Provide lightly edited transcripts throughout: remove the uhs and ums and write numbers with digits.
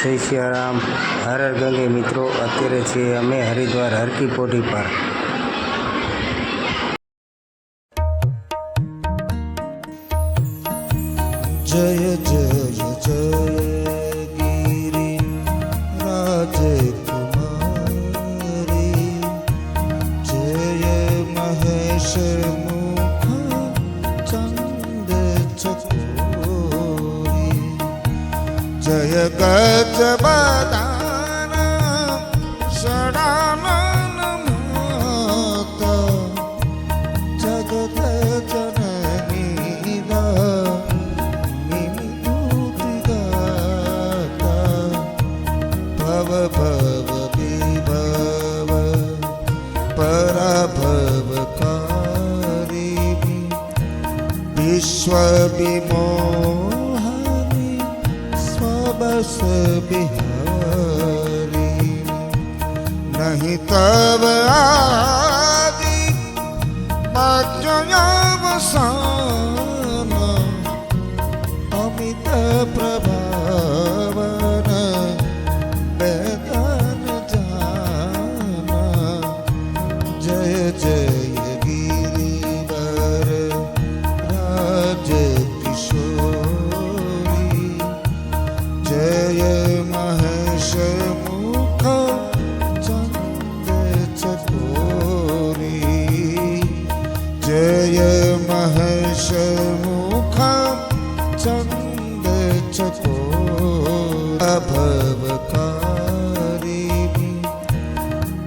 જય સિયારામ, હર હર ગંગે મિત્રો. અત્યારે છીએ અમે હરિદ્વાર હરકી પોટી પર. જય જય જય ગિરિ રાજકુમારી, જય મહેશ મુખ ચંદ ચકોરી, જય ગજ બદાન ષડાનન માતા, જગત જનની ભવ વિભવ પરાભવકારી, વિશ્વ વિમોહની સ્વબસ બિહારી, નહીં તવ આદિ મધ્યવસાન, અમિત પ્રભાવન બેદન જાના, જય જય ગિરિવર રાજ કિશોરી, જય મહેશ મુખ ચંદ ચકોરી, જય મહેશ મુખ ચંદ ચકોરી, ભવકારી,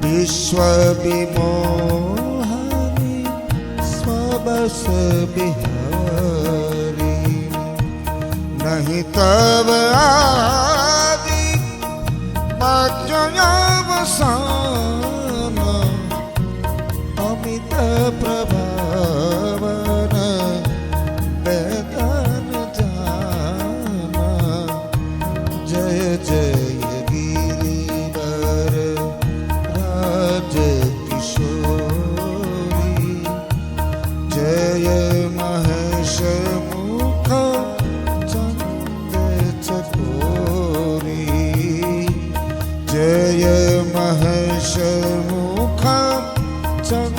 વિશ્વ વિમોહની સ્વબસ બિહારી, નહીં તવ આદિ મધ્યવસાન, અમિત પ્રભાવન બેદન જાના, જય જય ગિરિવર રાજ કિશોરી, જય મહેશ મુખ ચંદ ચકોરી, જય મહેશ મુખ ચંદ